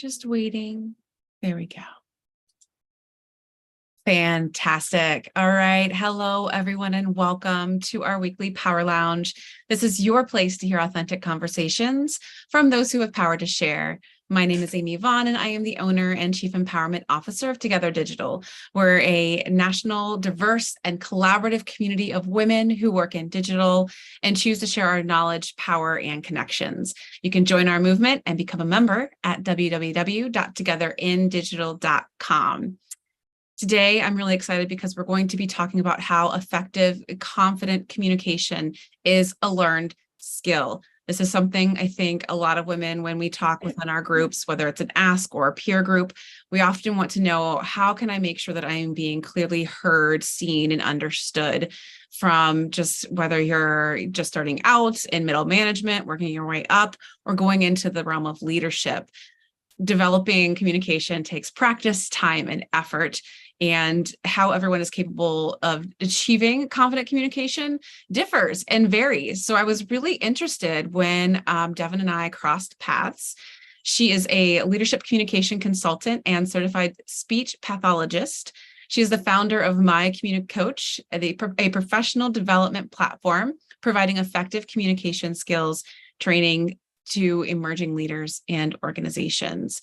Just waiting. There we go. Fantastic. All right. Hello, everyone, and welcome to our weekly Power Lounge. This is your place to hear authentic conversations from those who have power to share. My name is Amy Vaughan, and I am the owner and Chief Empowerment Officer of Together Digital. We're a national, diverse, and collaborative community of women who work in digital and choose to share our knowledge, power, and connections. You can join our movement and become a member at www.togetherindigital.com. Today, I'm really excited because we're going to be talking about how effective, confident communication is a learned skill. This is something I think a lot of women, when we talk within our groups, whether it's an ask or a peer group, we often want to know, how can I make sure that I am being clearly heard, seen, and understood, from just whether you're just starting out in middle management, working your way up, or going into the realm of leadership. Developing communication takes practice, time, and effort. And how everyone is capable of achieving confident communication differs and varies. So I was really interested when Devin and I crossed paths. She is a leadership communication consultant and certified speech pathologist. She is the founder of My Coach, a professional development platform providing effective communication skills training to emerging leaders and organizations.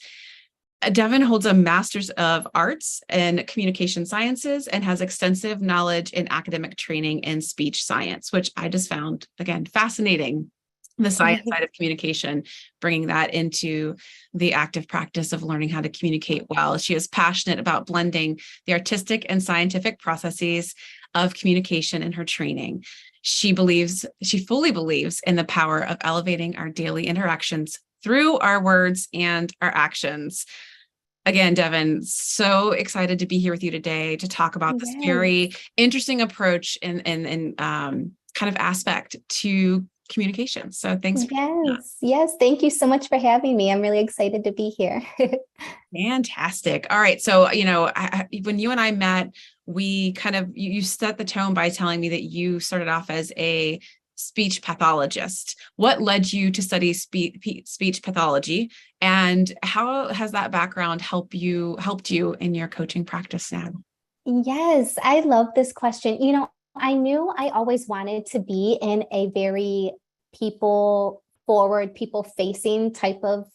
Devin holds a Master's of Arts in Communication Sciences and has extensive knowledge in academic training in speech science, which I just found, again, fascinating. The science side of communication, bringing that into the active practice of learning how to communicate well. She is passionate about blending the artistic and scientific processes of communication in her training. She fully believes in the power of elevating our daily interactions through our words and our actions. Again, Devin, so excited to be here with you today to talk about this very interesting approach and kind of aspect to communication. So thanks. Yes. Thank you so much for having me. I'm really excited to be here. Fantastic. All right. So, when you and I met, we you set the tone by telling me that you started off as a speech pathologist. What led you to study speech pathology, and how has that background helped you in your coaching practice now? Yes, I love this question. I knew I always wanted to be in a very people forward, people facing type of,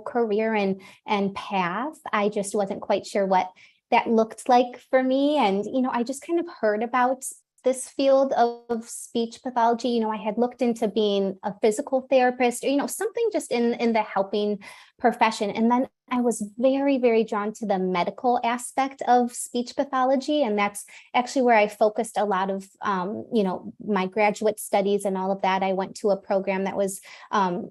career and path. I just wasn't quite sure what that looked like for me. And, I just kind of heard about this field of speech pathology. I had looked into being a physical therapist, or, something just in the helping profession. And then I was very, very drawn to the medical aspect of speech pathology. And that's actually where I focused a lot of, my graduate studies and all of that. I went to a program that was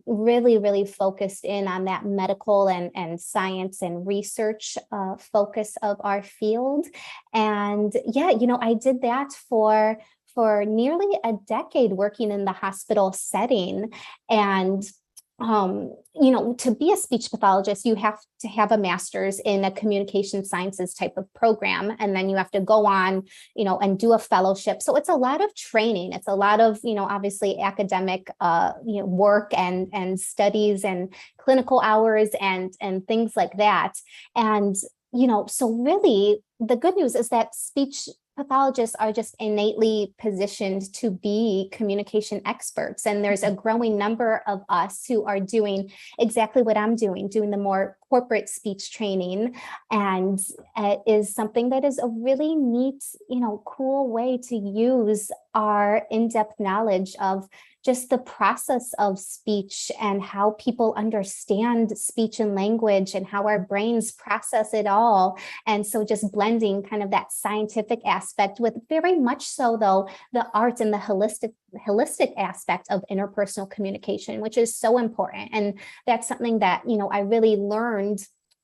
really, really focused in on that medical and science and research focus of our field. And I did that for nearly a decade, working in the hospital setting. And to be a speech pathologist, you have to have a master's in a communication sciences type of program. And then you have to go on, and do a fellowship. So it's a lot of training. It's a lot of, obviously academic, work and studies and clinical hours and things like that. And, so really the good news is that speech pathologists are just innately positioned to be communication experts. And there's a growing number of us who are doing exactly what I'm doing the more corporate speech training. And it is something that is a really neat, cool way to use our in-depth knowledge of just the process of speech and how people understand speech and language and how our brains process it all. And so just blending kind of that scientific aspect with very much so, though, the art and the holistic aspect of interpersonal communication, which is so important. And that's something that, I really learned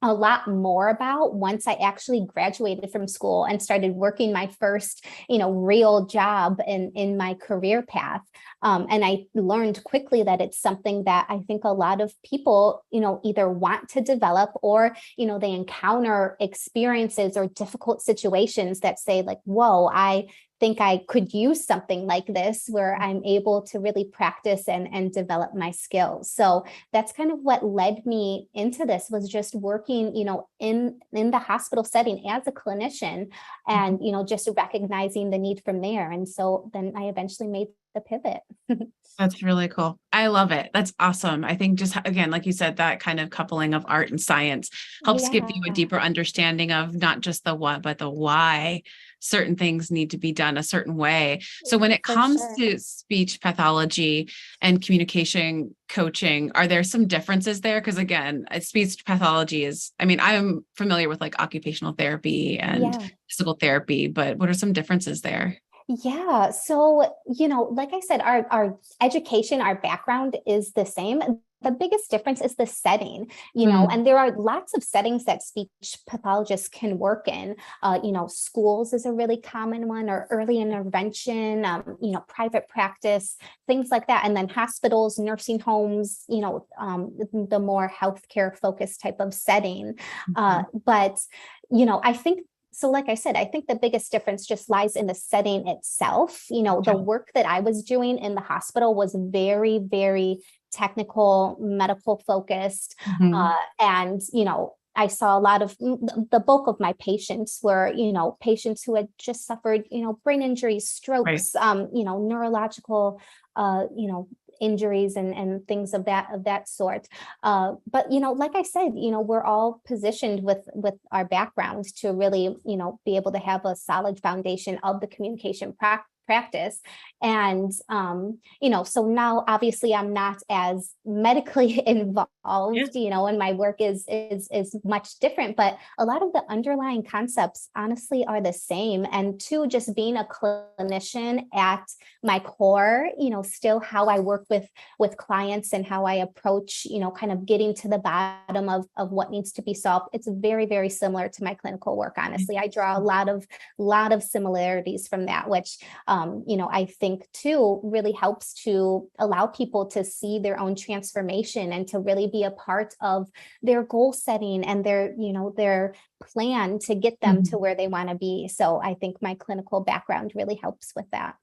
a lot more about once I actually graduated from school and started working my first, real job in my career path. And I learned quickly that it's something that I think a lot of people, either want to develop or, they encounter experiences or difficult situations that say like, whoa, I think I could use something like this where I'm able to really practice and develop my skills. So that's kind of what led me into this, was just working, in the hospital setting as a clinician, and, just recognizing the need from there. And so then I eventually made the pivot. That's really cool. I love it. That's awesome. I think just again, like you said, that kind of coupling of art and science helps give you a Yeah. deeper understanding of not just the what, but the why certain things need to be done a certain way. So when it For comes sure. to speech pathology and communication coaching, are there some differences there? Because again, speech pathology is, I mean, I'm familiar with like occupational therapy and Yeah. physical therapy, but what are some differences there? Yeah. So, like I said, our education, our background is the same. The biggest difference is the setting, Mm, and there are lots of settings that speech pathologists can work in. Schools is a really common one, or early intervention, private practice, things like that. And then hospitals, nursing homes, the more healthcare focused type of setting. mhm. But, I think so, like I said, I think the biggest difference just lies in the setting itself. The Okay. work that I was doing in the hospital was very, very technical, medical focused. Mhm. And, I saw a lot of the bulk of my patients were, patients who had just suffered, brain injuries, Right. strokes, neurological, injuries and things of that sort. But like I said, we're all positioned with our backgrounds to really, be able to have a solid foundation of the communication practice. And so now obviously I'm not as medically Yeah. involved, and my work is much different, but a lot of the underlying concepts honestly are the same. And two, just being a clinician at my core, still how I work with clients and how I approach, kind of getting to the bottom of what needs to be solved. It's very, very similar to my clinical work. Honestly, I draw a lot of similarities from that, which I think too really helps to allow people to see their own transformation and to really be a part of their goal setting and their plan to get them to Mhm. where they want to be. So I think my clinical background really helps with that.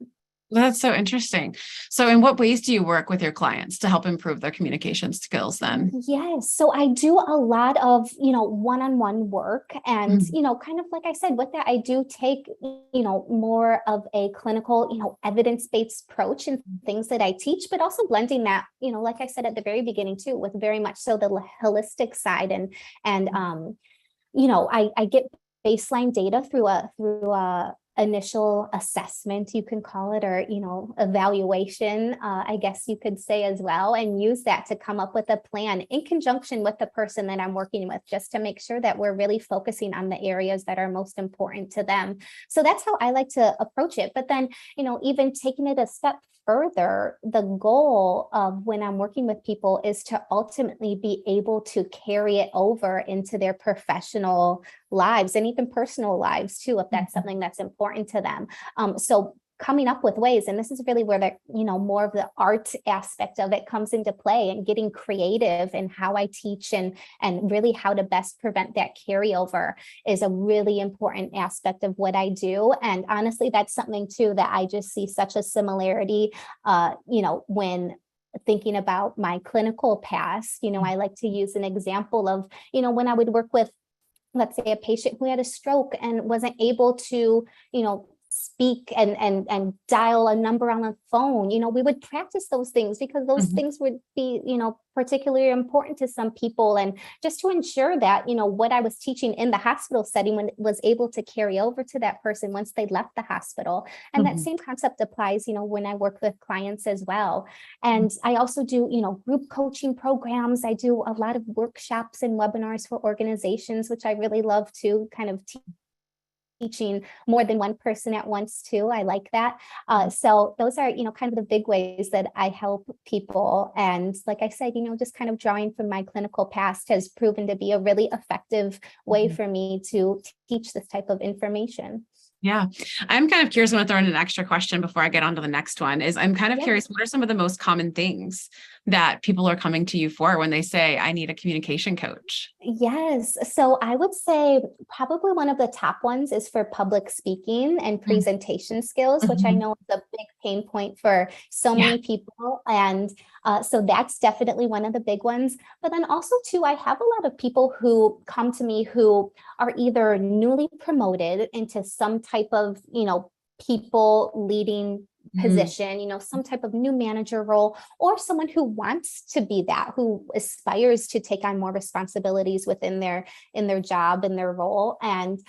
That's so interesting. So in what ways do you work with your clients to help improve their communication skills then? Yes. So I do a lot of, one-on-one work. And, Mhm. kind of like I said, with that, I do take, more of a clinical, evidence-based approach and things that I teach, but also blending that, like I said at the very beginning too, with very much so the holistic side and I get baseline data through a initial assessment, you can call it, or evaluation, I guess you could say as well, and use that to come up with a plan in conjunction with the person that I'm working with, just to make sure that we're really focusing on the areas that are most important to them. So that's how I like to approach it. But then, even taking it a step further, the goal of when I'm working with people is to ultimately be able to carry it over into their professional lives and even personal lives too, if that's Mhm. something that's important to them. So coming up with ways, and this is really where the more of the art aspect of it comes into play, and getting creative in how I teach and really how to best prevent that carryover is a really important aspect of what I do. And honestly, that's something too that I just see such a similarity, when thinking about my clinical past. I like to use an example of, when I would work with, let's say, a patient who had a stroke and wasn't able to, speak and dial a number on a phone. We would practice those things because those Mhm. things would be, particularly important to some people. And just to ensure that, what I was teaching in the hospital setting when it was able to carry over to that person once they left the hospital. And that Mhm. same concept applies, when I work with clients as well. And I also do, group coaching programs. I do a lot of workshops and webinars for organizations, which I really love to kind of teaching more than one person at once too. I like that. So those are, kind of the big ways that I help people. And like I said, just kind of drawing from my clinical past has proven to be a really effective way Mhm. for me to teach this type of information. Yeah. I'm kind of curious. I'm going to throw in an extra question before I get on to the next one is I'm kind of Yeah. curious, what are some of the most common things that people are coming to you for when they say, I need a communication coach? Yes. So I would say probably one of the top ones is for public speaking and presentation skills, which I Mm-hmm. know is a big pain point for so Yeah. many people. And so that's definitely one of the big ones. But then also, too, I have a lot of people who come to me who are either newly promoted into some type of, people leading Mhm. position, some type of new manager role, or someone who wants to be that, who aspires to take on more responsibilities within their job and their role. And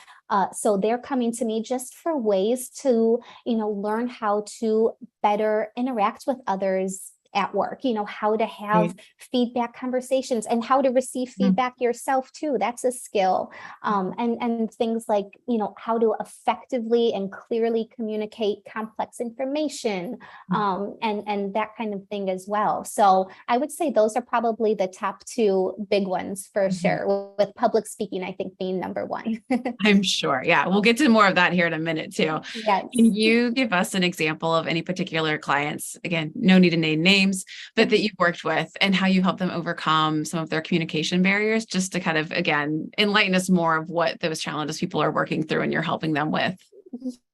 so they're coming to me just for ways to, learn how to better interact with others at work, how to have Right. feedback conversations and how to receive Mhm. feedback yourself too. That's a skill. And things like, how to effectively and clearly communicate complex information, and that kind of thing as well. So I would say those are probably the top two big ones for Mhm. sure, with public speaking, I think, being number one. I'm sure. Yeah. We'll get to more of that here in a minute too. Yes. Can you give us an example of any particular clients? Again, no need to name names, but that you've worked with and how you help them overcome some of their communication barriers, just to kind of, again, enlighten us more of what those challenges people are working through and you're helping them with.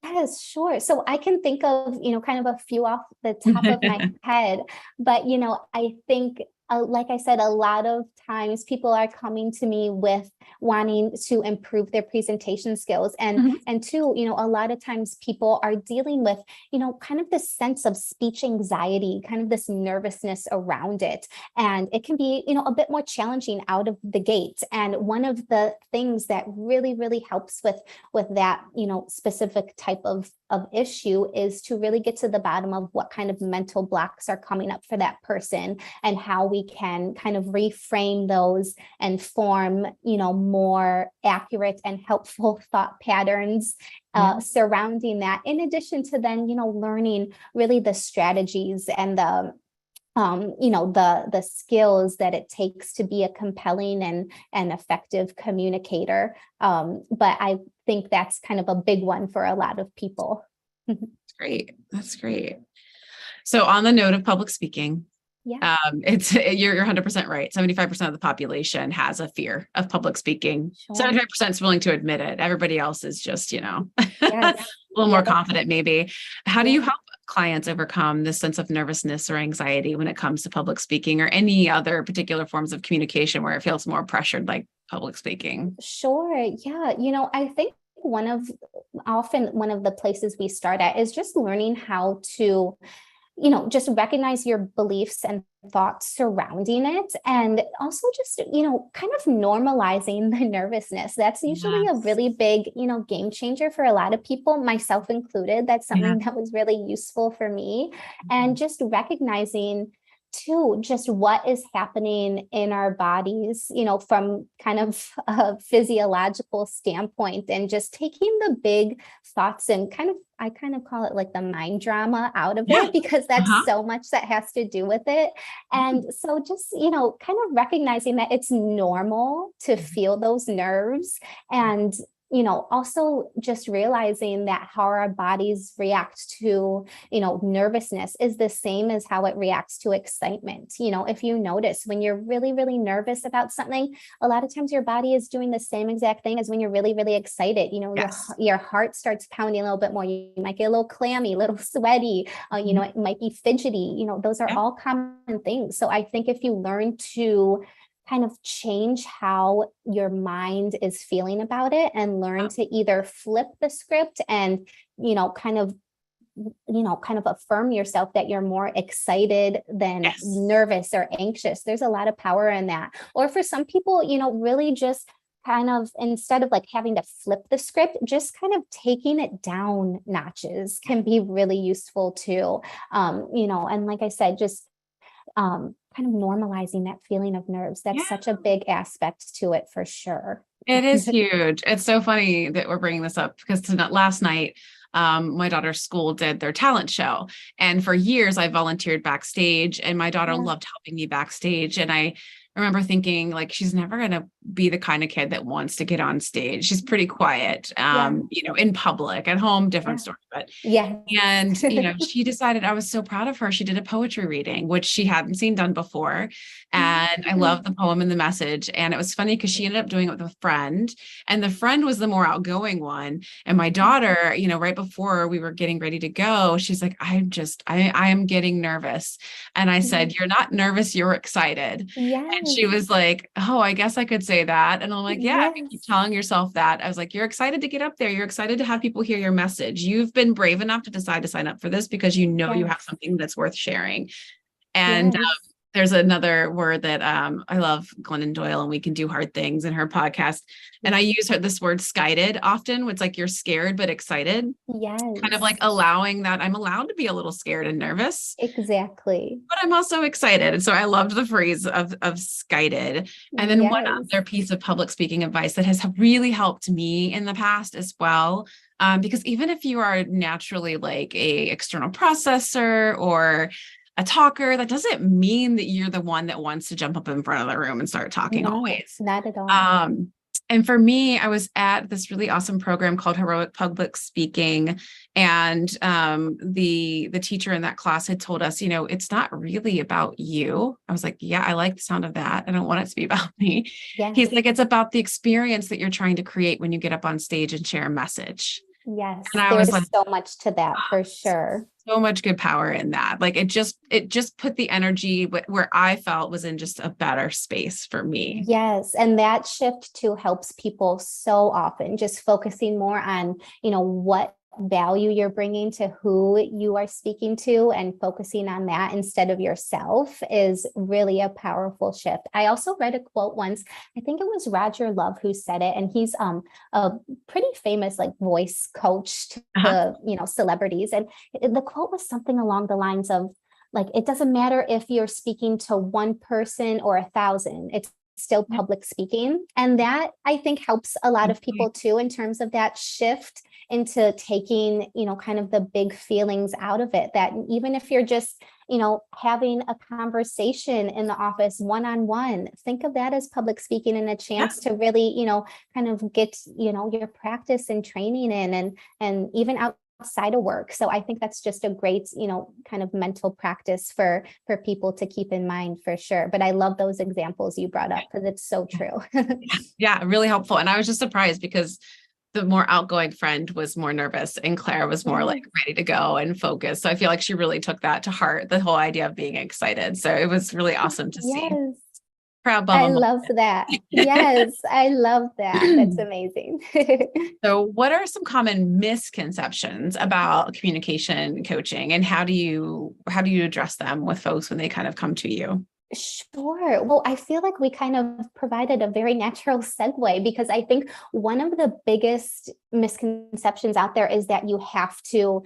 Yes, sure. So I can think of, kind of a few off the top of my head, but, I think, like I said, a lot of times people are coming to me with wanting to improve their presentation skills. Mhm. And two, a lot of times people are dealing with, kind of this sense of speech anxiety, kind of this nervousness around it. And it can be, a bit more challenging out of the gate. And one of the things that really, really helps with that, specific type of issue is to really get to the bottom of what kind of mental blocks are coming up for that person and how we can kind of reframe those and form, more accurate and helpful thought patterns Yeah. surrounding that, in addition to then, learning really the strategies and the skills that it takes to be a compelling and effective communicator. But I think that's kind of a big one for a lot of people. That's great. That's great. So on the note of public speaking, Yeah, it's you're 100% right. 75% of the population has a fear of public speaking. sure. 75% is willing to admit it. Everybody else is just, a Yes. little more Yep. confident, maybe. How do you Yep. help clients overcome this sense of nervousness or anxiety when it comes to public speaking or any other particular forms of communication where it feels more pressured, like public speaking? Sure. Yeah. I think one of the places we start at is just learning how to, just recognize your beliefs and thoughts surrounding it. And also just, kind of normalizing the nervousness. That's usually a Yes. really big, game changer for a lot of people, myself included. That's Yeah. something that was really useful for me. And Mhm. just recognizing too, just what is happening in our bodies, from kind of a physiological standpoint, and just taking the big thoughts and I kind of call it like the mind drama out of Yeah. it, because that's Uh-huh. so much that has to do with it. And so just, kind of recognizing that it's normal to feel those nerves, and also just realizing that how our bodies react to, nervousness is the same as how it reacts to excitement. If you notice when you're really, really nervous about something, a lot of times your body is doing the same exact thing as when you're really, really excited. Yes. Your heart starts pounding a little bit more. You might get a little clammy, a little sweaty. Mhm. It might be fidgety. Those are Yeah. all common things. So I think if you learn to kind of change how your mind is feeling about it and learn to either flip the script and, kind of affirm yourself that you're more excited than Yes. nervous or anxious. There's a lot of power in that. Or for some people, really just kind of, instead of like having to flip the script, just kind of taking it down notches can be really useful too. And like I said, just kind of normalizing that feeling of nerves. Yeah. That's such a big aspect to it for sure. It is huge. It's so funny that we're bringing this up because last night, my daughter's school did their talent show. And for years, I volunteered backstage, and my daughter Yeah. loved helping me backstage. And I I remember thinking like, she's never going to be the kind of kid that wants to get on stage. She's pretty quiet, Yeah. in public. At home, different Yeah. story. But Yes. and, she decided, I was so proud of her. She did a poetry reading, which she hadn't seen done before. And I Mm. loved the poem and the message. And it was funny because she ended up doing it with a friend, and the friend was the more outgoing one. And my daughter, right before we were getting ready to go, she's like, I am getting nervous. And I said, you're not nervous, you're excited. And she Yes. was like, oh, I guess I could say that. And I'm like, yeah, if you keep Yes. telling yourself that. I was like, you're excited to get up there. You're excited to have people hear your message. You've been brave enough to decide to sign up for this because you know you have Yes. something that's worth sharing. And Yes. there's another word that I love, Glennon Doyle, and We Can Do Hard Things, in her podcast. And I use this word skited often. It's like you're scared but excited, kind of like Yes. allowing that I'm allowed to be a little scared and nervous, Exactly. but I'm also excited. And so I loved the phrase of skited. And then one Yes. other piece of public speaking advice that has really helped me in the past as well. Because even if you are naturally like a external processor or a talker, that doesn't mean that you're the one that wants to jump up in front of the room and start talking No, always. not at all. And for me, I was at this really awesome program called Heroic Public Speaking, and the teacher in that class had told us, it's not really about you. I was like, yeah, I like the sound of that. I don't want it to be about me. He's Yes. like, it's about the experience that you're trying to create when you get up on stage and share a message. Yes. And I was like, There's so much to that for sure. so much good power in that. Like it just put the energy where I felt was in just a better space for me. Yes. And that shift too helps people so often, just focusing more on, what value you're bringing to who you are speaking to and focusing on that instead of yourself is really a powerful shift. I also read a quote once, I think it was Roger Love who said it, and he's a pretty famous like voice coach Uh-huh. to, celebrities. And the quote was something along the lines of like, it doesn't matter if you're speaking to one person or 1,000, it's still public speaking. And that I think helps a lot of people too, in terms of that shift into taking, kind of the big feelings out of it, that even if you're just, having a conversation in the office one-on-one, think of that as public speaking and a chance to really, kind of get, your practice and training in and even outside of work. So I think that's just a great, kind of mental practice for people to keep in mind for sure. But I love those examples you brought up because it's so true. Yeah, really helpful. And I was just surprised because the more outgoing friend was more nervous and Claire was more like ready to go and focused. So I feel like she really took that to heart, the whole idea of being excited. So it was really awesome to see. Yes. Proud I mama. love that. Yes, I love that. That's amazing. So what are some common misconceptions about communication coaching, and how do you address them with folks when they kind of come to you? Sure. Well, I feel like we kind of provided a very natural segue because I think one of the biggest misconceptions out there is that you have to,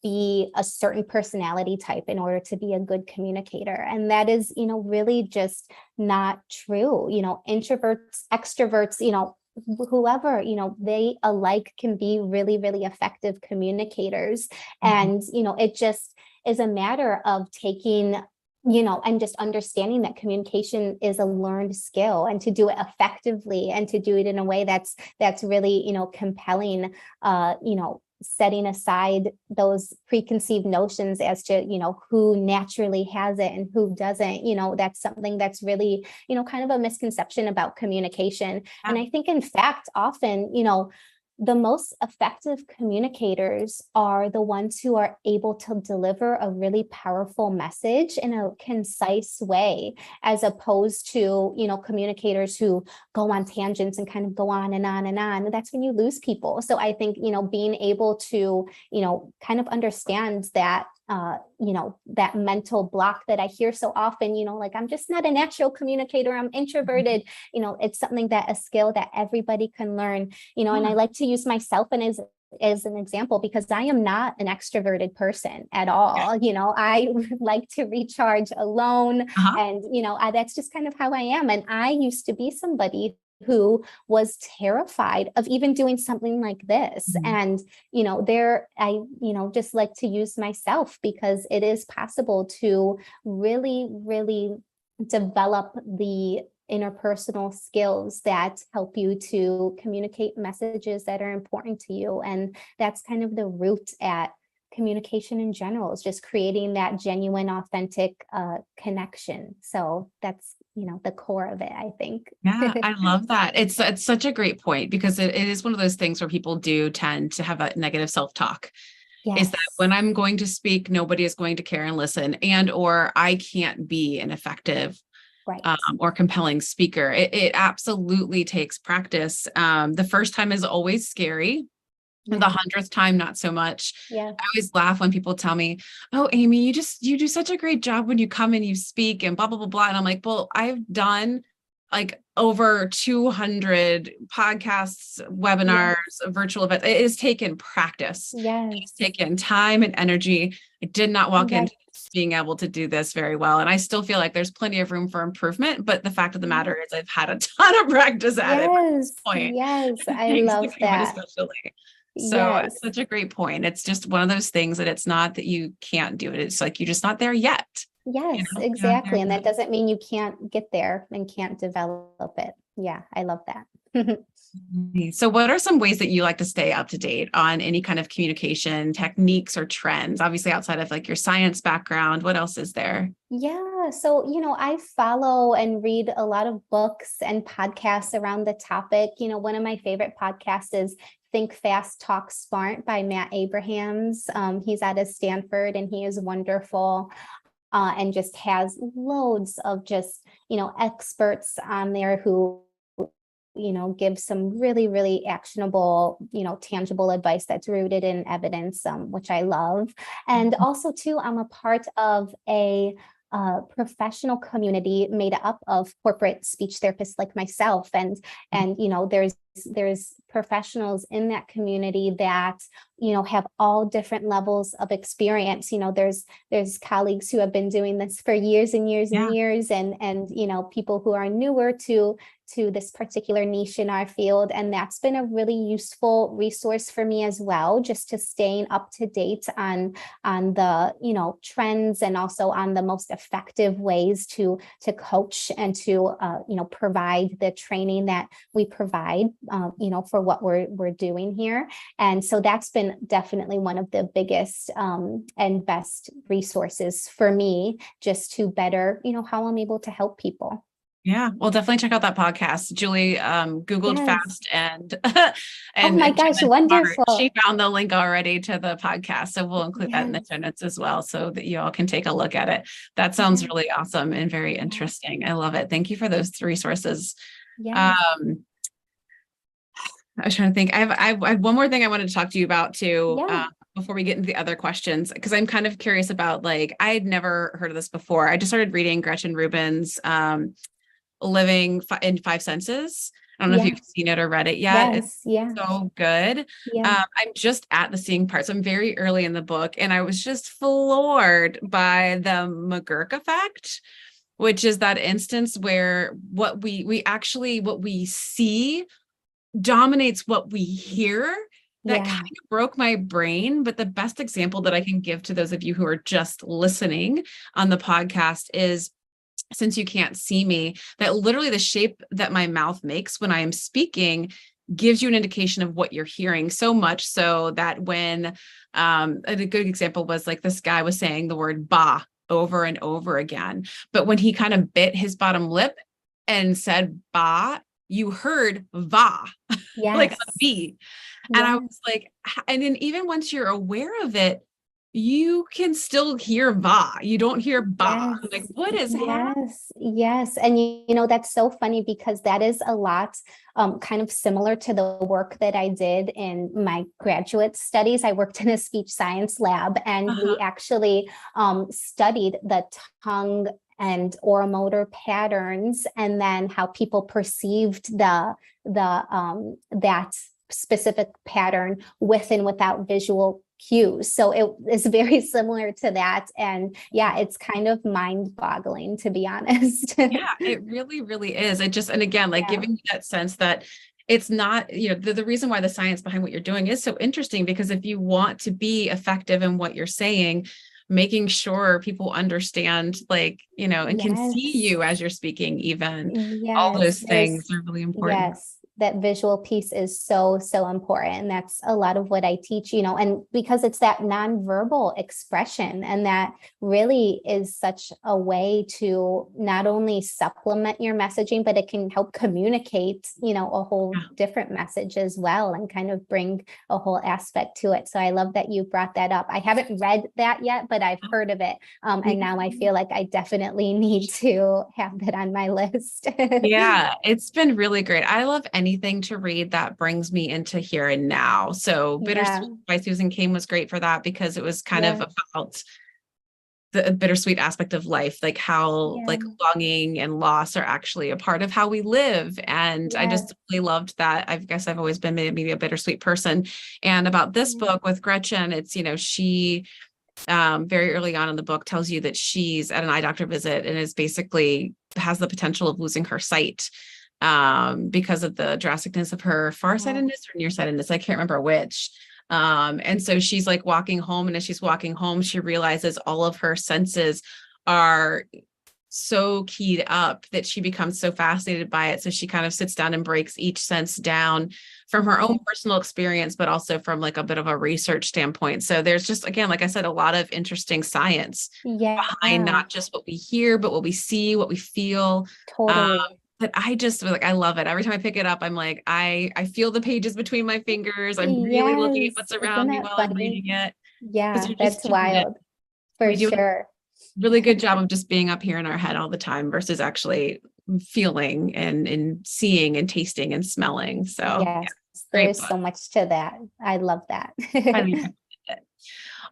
be a certain personality type in order to be a good communicator. And that is, really just not true. Introverts, extroverts, whoever, they alike can be really, really effective communicators. And, it just is a matter of taking and just understanding that communication is a learned skill, and to do it effectively and to do it in a way that's really, compelling, setting aside those preconceived notions as to, who naturally has it and who doesn't, that's something that's really, kind of a misconception about communication. And I think in fact, often, the most effective communicators are the ones who are able to deliver a really powerful message in a concise way, as opposed to, communicators who go on tangents and kind of go on and on and on. That's when you lose people. So I think, being able to, kind of understand that that mental block that I hear so often, like, I'm just not a natural communicator, I'm introverted, it's something that a skill that everybody can learn, and I like to use myself and as an example, because I am not an extroverted person at all. I like to recharge alone. And, that's just kind of how I am. And I used to be somebody who was terrified of even doing something like this. And, I just like to use myself, because it is possible to really, really develop the interpersonal skills that help you to communicate messages that are important to you. And that's kind of the root at communication in general, is just creating that genuine, authentic connection. So that's, the core of it, I think. Yeah, I love that. It's such a great point because it is one of those things where people do tend to have a negative self-talk. Is that Yes, when I'm going to speak, nobody is going to care and listen, and or I can't be an effective right. or compelling speaker. It absolutely takes practice. The first time is always scary. The Yeah, 100th time, not so much. yeah, I always laugh when people tell me, "Oh, Amy, you do such a great job when you come and you speak and blah blah blah blah." And I'm like, "Well, I've done like over 200 podcasts, yeah, webinars, virtual events. It has taken practice. It's yes, taken time and energy. I did not walk right. into this being able to do this very well. And I still feel like there's plenty of room for improvement. But the fact of the matter is I've had a ton of practice at it at this Yes, point. yes, I Thanks to love COVID that. especially. So it's Yes. such a great point. It's just one of those things that it's not that you can't do it. It's like you're just not there yet. Yes, You're not there exactly. And that yet. doesn't mean you can't get there and can't develop it. Yeah, I love that. So what are some ways that you like to stay up to date on any kind of communication techniques or trends? Obviously, outside of like your science background, what else is there? Yeah, so I follow and read a lot of books and podcasts around the topic. One of my favorite podcasts is Think Fast, Talk Smart by Matt Abrahams. He's out of Stanford and he is wonderful. And just has loads of just experts on there who give some really, really actionable, tangible advice that's rooted in evidence, which I love. And also, too, I'm a part of a professional community made up of corporate speech therapists like myself, and there's professionals in that community that have all different levels of experience. There's colleagues who have been doing this for years and years and Yeah. years, and people who are newer to this particular niche in our field. And that's been a really useful resource for me as well, just to staying up to date on the trends, and also on the most effective ways to coach and to provide the training that we provide for what we're doing here. And so that's been definitely one of the biggest and best resources for me, just to better how I'm able to help people. Yeah, well, definitely check out that podcast. Julie Googled Yes. fast and Oh and my gosh, Gemma Smart. She wonderful. found the link already to the podcast. So we'll include that in the Yes. show notes as well so that you all can take a look at it. That sounds Yes. really awesome and very Yes. interesting. I love it. Thank you for those resources. Yes. Um, I was trying to think. I have one more thing I wanted to talk to you about too, Yeah. before we get into the other questions, because I'm kind of curious about like I had never heard of this before. I just started reading Gretchen Rubin's Living in Five Senses. I don't know if Yeah. you've seen it or read it yet. It's Yes. Yeah. so good. Yeah. I'm just at the seeing part. So I'm very early in the book, and I was just floored by the McGurk effect, which is that instance where what we see dominates what we hear. That kind Yeah. of broke my brain. But the best example that I can give to those of you who are just listening on the podcast is, since you can't see me, that literally the shape that my mouth makes when I am speaking gives you an indication of what you're hearing, so much so that when a good example was like this guy was saying the word ba over and over again, but when he kind of bit his bottom lip and said ba, you heard va, like a Yes. V. And I Yes. was like, and then even once you're aware of it, you can still hear va. You don't hear ba. Yes, I'm like, what is happening? yes, yes. And that's so funny, because that is a lot kind of similar to the work that I did in my graduate studies. I worked in a speech science lab, and we actually studied the tongue and oromotor patterns, and then how people perceived that specific pattern with and without visual cues. So it is very similar to that. And yeah, it's kind of mind-boggling, to be honest. Yeah, it really, really is. It just, and again, like Yeah. giving you that sense that it's not, the reason why the science behind what you're doing is so interesting, because if you want to be effective in what you're saying, making sure people understand, like, and can see Yes. you as you're speaking, even all Yes, those things are really important. yes, that visual piece is so, so important. And that's a lot of what I teach, and because it's that nonverbal expression, and that really is such a way to not only supplement your messaging, but it can help communicate, a whole Yeah. different message as well, and kind of bring a whole aspect to it. So I love that you brought that up. I haven't read that yet, but I've heard of it. And now I feel like I definitely need to have that on my list. Yeah, it's been really great. I love anything to read that brings me into here and now. So Yeah, Bittersweet by Susan Cain was great for that, because it was kind of yeah, about the bittersweet aspect of life, like how yeah, like longing and loss are actually a part of how we live. And I yeah, just really loved that. I guess I've always been maybe a bittersweet person. And about this yeah. book with Gretchen, it's, she very early on in the book tells you that she's at an eye doctor visit and is basically has the potential of losing her sight, because of the drasticness of her Wow. farsightedness or nearsightedness. I can't remember which. And so she's like walking home, and as she's walking home, she realizes all of her senses are so keyed up that she becomes so fascinated by it. So she kind of sits down and breaks each sense down from her own Wow. personal experience, but also from like a bit of a research standpoint. So there's just, again, like I said, a lot of interesting science behind Yeah, not just what we hear, but what we see, what we feel. Um, totally. that I just was like, I love it. Every time I pick it up, I'm like, I feel the pages between my fingers. I'm really looking at Yes, what's isn't around me that while I'm funny? reading it, because Yeah, you're just that's doing it. wild for We do a sure. really good job of just being up here in our head all the time versus actually feeling and seeing and tasting and smelling. So yeah, Yes, there great is book. so much to that. I love that. Highly recommend it.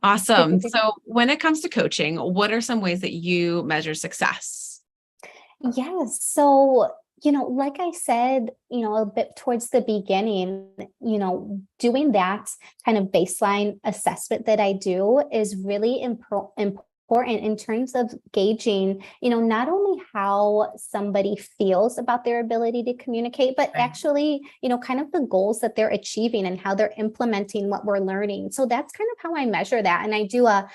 Awesome. So when it comes to coaching, what are some ways that you measure success? Yes. So, like I said, a bit towards the beginning, doing that kind of baseline assessment that I do is really important in terms of gauging, not only how somebody feels about their ability to communicate, but Right. actually, kind of the goals that they're achieving and how they're implementing what we're learning. So that's kind of how I measure that. And I do a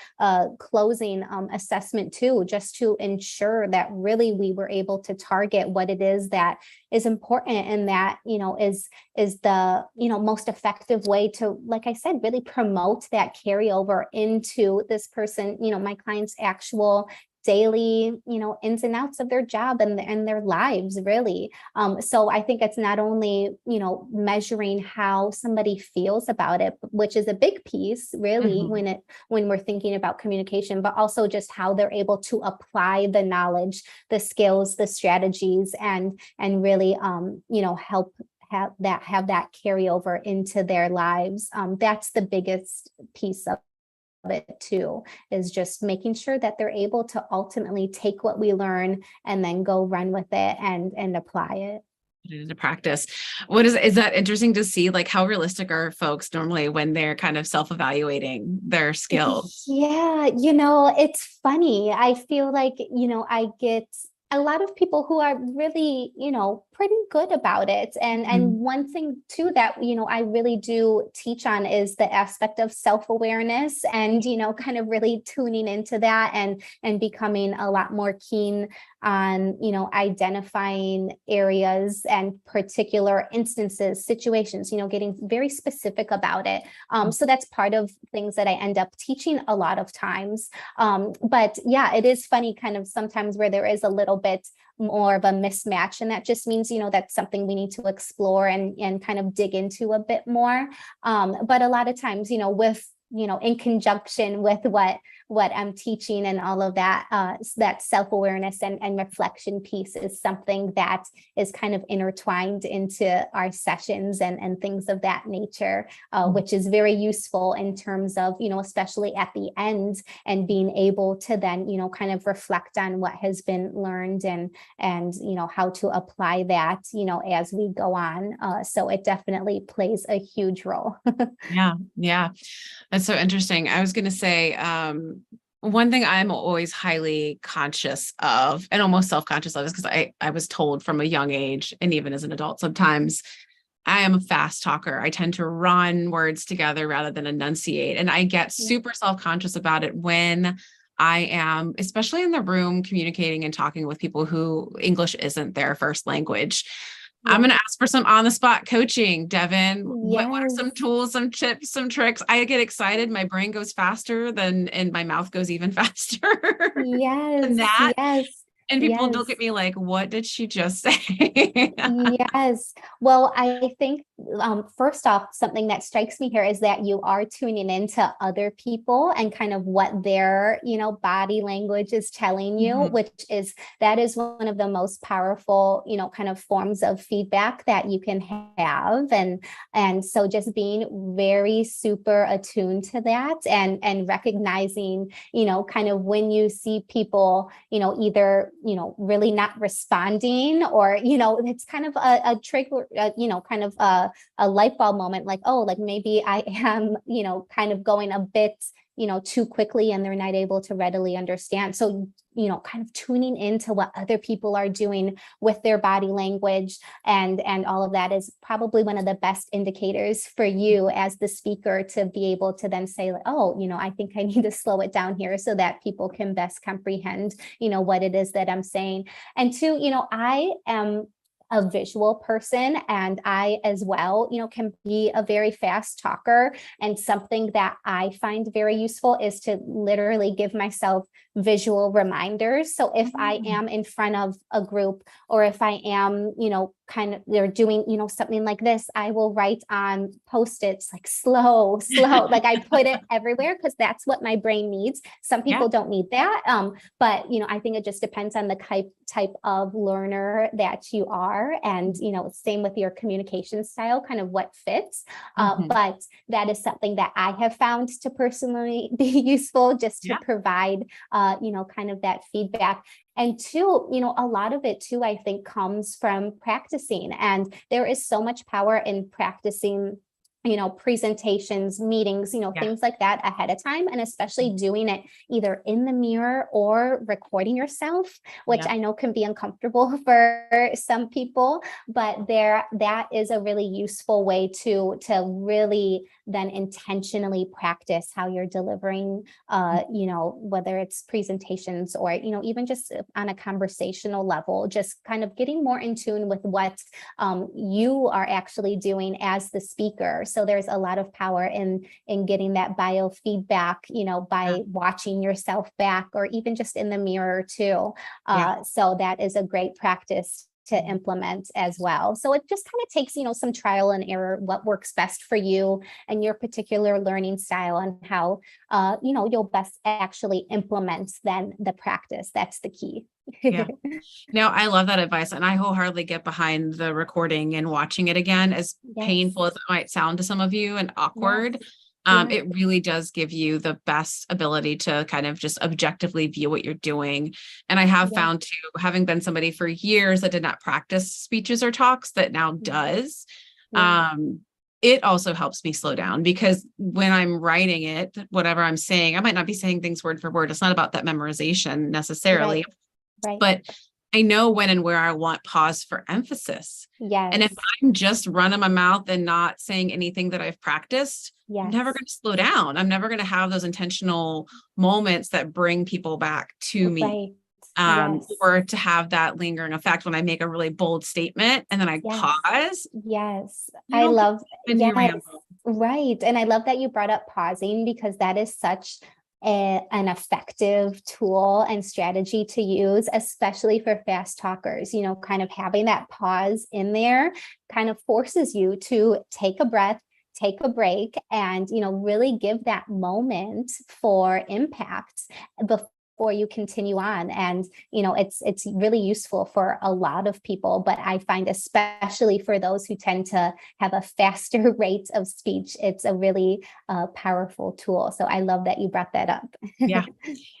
closing assessment too, just to ensure that really we were able to target what it is that is important, and that is the most effective way to, like I said, really promote that carryover into this person, my client's actual daily ins and outs of their job and their lives, really. So I think it's not only measuring how somebody feels about it, which is a big piece really Mhm. when we're thinking about communication, but also just how they're able to apply the knowledge, the skills, the strategies, and really help have that carryover into their lives. That's the biggest piece of it too, is just making sure that they're able to ultimately take what we learn and then go run with it and apply it. Put it into practice. Is that interesting to see? Like, how realistic are folks normally when they're kind of self-evaluating their skills? Yeah, it's funny. I feel like, I get a lot of people who are really, pretty good about it. And Mhm. one thing too that, I really do teach on is the aspect of self-awareness, and, kind of really tuning into that and becoming a lot more keen on, identifying areas and particular instances, situations, getting very specific about it. So that's part of things that I end up teaching a lot of times. But yeah, it is funny kind of sometimes where there is a little bit more of a mismatch. And that just means, that's something we need to explore and kind of dig into a bit more. But a lot of times, with in conjunction with what I'm teaching and all of that, that self-awareness and reflection piece is something that is kind of intertwined into our sessions and things of that nature, which is very useful in terms of, especially at the end, and being able to then, kind of reflect on what has been learned and how to apply that, as we go on. So it definitely plays a huge role. Yeah, yeah. That's so interesting. I was going to say, one thing I'm always highly conscious of and almost self-conscious of is because I was told from a young age, and even as an adult sometimes, I am a fast talker. I tend to run words together rather than enunciate. And I get Yeah. super self-conscious about it when I am, especially in the room, communicating and talking with people who English isn't their first language. I'm Yeah. going to ask for some on-the-spot coaching. Devin, what are Yes. some tools, some tips, some tricks? I get excited. My brain goes faster and my mouth goes even faster than Yes. that. Yes. And people look at Yes. me like, what did she just say? Yes. Well, I think first off, something that strikes me here is that you are tuning into other people and kind of what their, body language is telling you, Mhm. which is that is one of the most powerful, kind of forms of feedback that you can have. And so just being very super attuned to that and recognizing, kind of when you see people, either, really not responding or, it's kind of a trigger, kind of a light bulb moment, like, oh, like maybe I am, kind of going a bit, too quickly and they're not able to readily understand. So, kind of tuning into what other people are doing with their body language and all of that is probably one of the best indicators for you as the speaker to be able to then say, like, oh, I think I need to slow it down here so that people can best comprehend, what it is that I'm saying. And two, I am a visual person and I as well, can be a very fast talker. And something that I find very useful is to literally give myself visual reminders. So if I am in front of a group or if I am, kind of they're doing, something like this, I will write on Post-its like slow, slow, like I put it everywhere because that's what my brain needs. Some Yeah. people don't need that. But I think it just depends on the type of learner that you are. And, same with your communication style, kind of what fits. But that is something that I have found to personally be useful just to provide, kind of that feedback. And two, a lot of it too, I think comes from practicing. And there is so much power in practicing, presentations, meetings, things like that ahead of time. And especially doing it either in the mirror or recording yourself, which I know can be uncomfortable for some people, but that is a really useful way to really then intentionally practice how you're delivering, whether it's presentations or, even just on a conversational level, just kind of getting more in tune with what you are actually doing as the speaker. So there's a lot of power in getting that biofeedback, by watching yourself back or even just in the mirror too. So that is a great practice to implement as well. So it just kind of takes, some trial and error, what works best for you and your particular learning style and how, you'll best actually implement then the practice. That's the key. Yeah. No, I love that advice. And I wholeheartedly get behind the recording and watching it again, as painful as it might sound to some of you and awkward. It really does give you the best ability to kind of just objectively view what you're doing. And I have found too, having been somebody for years that did not practice speeches or talks that now does, it also helps me slow down because when I'm writing it, whatever I'm saying, I might not be saying things word for word. It's not about that memorization necessarily. Right. But I know when and where I want pause for emphasis. Yes. And if I'm just running my mouth and not saying anything that I've practiced, I'm never going to slow down. I'm never going to have those intentional moments that bring people back to me. Or to have that lingering effect when I make a really bold statement and then I pause. Yes. I love right. And I love that you brought up pausing because that is such an effective tool and strategy to use, especially for fast talkers. Kind of having that pause in there kind of forces you to take a breath, take a break, and really give that moment for impact before you continue on. And it's really useful for a lot of people, but I find especially for those who tend to have a faster rate of speech, it's a really powerful tool. So I love that you brought that up.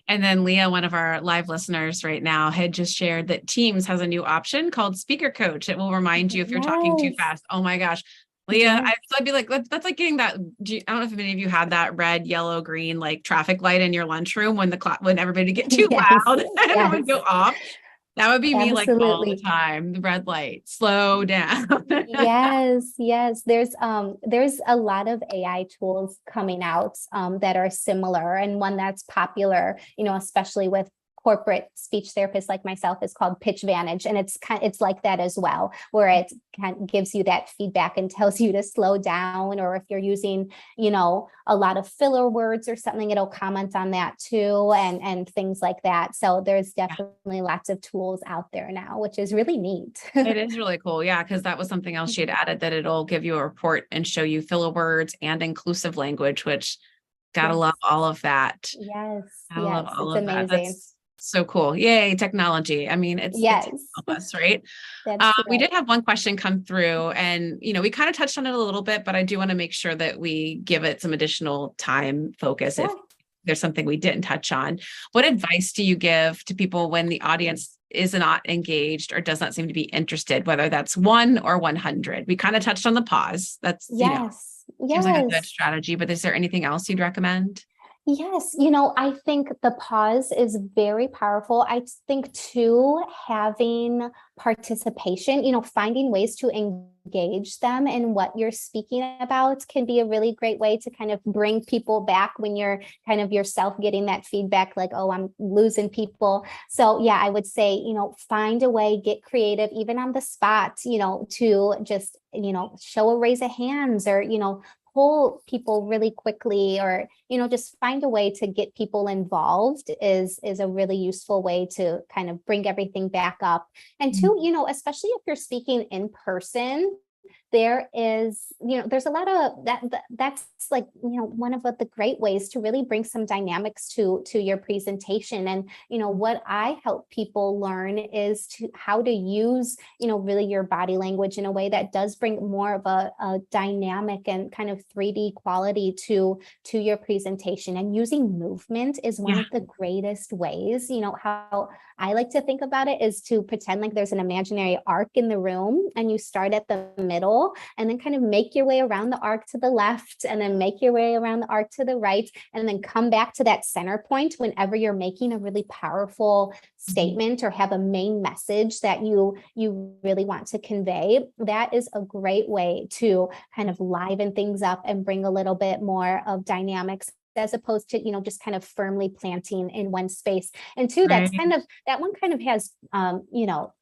And then Leah, one of our live listeners right now, had just shared that Teams has a new option called Speaker Coach. It will remind you if you're talking too fast. Oh my gosh. Leah, I'd be like, that's like getting that. I don't know if any of you had that red, yellow, green, like traffic light in your lunchroom when when everybody get too loud and it would go off. That would be me like all the Absolutely. time. The red light, slow down. Yes, yes. There's a lot of AI tools coming out that are similar, and one that's popular, especially with corporate speech therapists like myself, is called PitchVantage, and it's like that as well, where it kind of gives you that feedback and tells you to slow down, or if you're using, a lot of filler words or something, it'll comment on that too, and things like that. So there's definitely lots of tools out there now, which is really neat. It is really cool. Yeah. Cause that was something else she had added, that it'll give you a report and show you filler words and inclusive language, which gotta Yes. love all of that. Yes, I love yes, all it's of that. amazing. That's so cool. Yay, technology. I mean, it can Yes, help us, right? that's We did right. have one question come through, and we kind of touched on it a little bit, but I do want to make sure that we give it some additional time focus if Sure. there's something we didn't touch on. What advice do you give to people when the audience is not engaged or does not seem to be interested, whether that's 1 or 100? We kind of touched on the pause. That's, Yes, seems like a good yes. strategy, but is there anything else you'd recommend? Yes, I think the pause is very powerful. I think too, having participation, finding ways to engage them in what you're speaking about can be a really great way to kind of bring people back when you're kind of yourself getting that feedback like, oh, I'm losing people. So yeah, I would say, find a way, get creative, even on the spot, to just, show a raise of hands, or, pull people really quickly, or just find a way to get people involved is a really useful way to kind of bring everything back up. And two, especially if you're speaking in person, there is, there's a lot of that's like, one of the great ways to really bring some dynamics to your presentation. And what I help people learn is how to use really your body language in a way that does bring more of a dynamic and kind of 3D quality to your presentation. And using movement is one Yeah. of the greatest ways. How I like to think about it is to pretend like there's an imaginary arc in the room, and you start at the middle, and then kind of make your way around the arc to the left, and then make your way around the arc to the right, and then come back to that center point whenever you're making a really powerful statement or have a main message that you really want to convey. That is a great way to kind of liven things up and bring a little bit more of dynamics, as opposed to just kind of firmly planting in one space. And two, Right. that one kind of has kind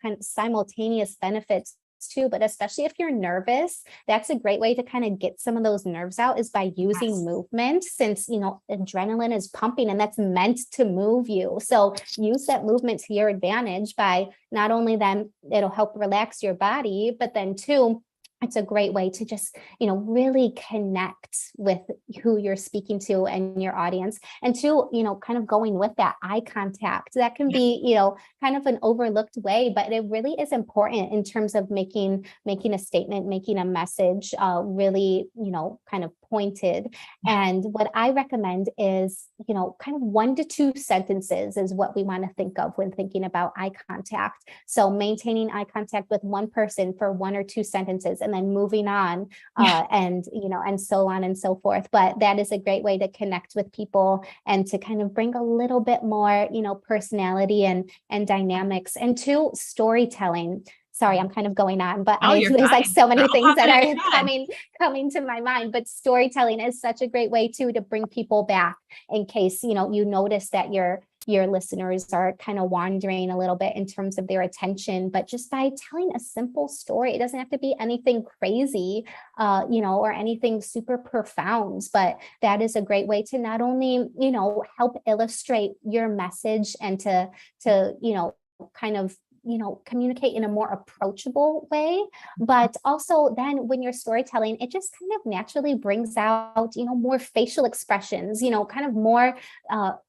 of simultaneous benefits too, but especially if you're nervous, that's a great way to kind of get some of those nerves out, is by using Yes. movement, since adrenaline is pumping and that's meant to move you. So use that movement to your advantage, by not only then it'll help relax your body, but then two, it's a great way to just, really connect with who you're speaking to and your audience. And two, kind of going with that eye contact, that can be, kind of an overlooked way, but it really is important in terms of making a statement, making a message, really, kind of pointed. And what I recommend is, kind of 1 to 2 sentences is what we want to think of when thinking about eye contact. So maintaining eye contact with one person for 1 or 2 sentences, and then moving on, and and so on and so forth. But that is a great way to connect with people and to kind of bring a little bit more personality and dynamics. And two, storytelling. Sorry, I'm kind of going on, but Oh, you're there's like fine. so many I'll things pop that it are again. coming to my mind. But storytelling is such a great way too to bring people back, in case you notice that your listeners are kind of wandering a little bit in terms of their attention. But just by telling a simple story, it doesn't have to be anything crazy, or anything super profound, but that is a great way to not only help illustrate your message, and to kind of communicate in a more approachable way. But also then when you're storytelling, it just kind of naturally brings out, more facial expressions, kind of more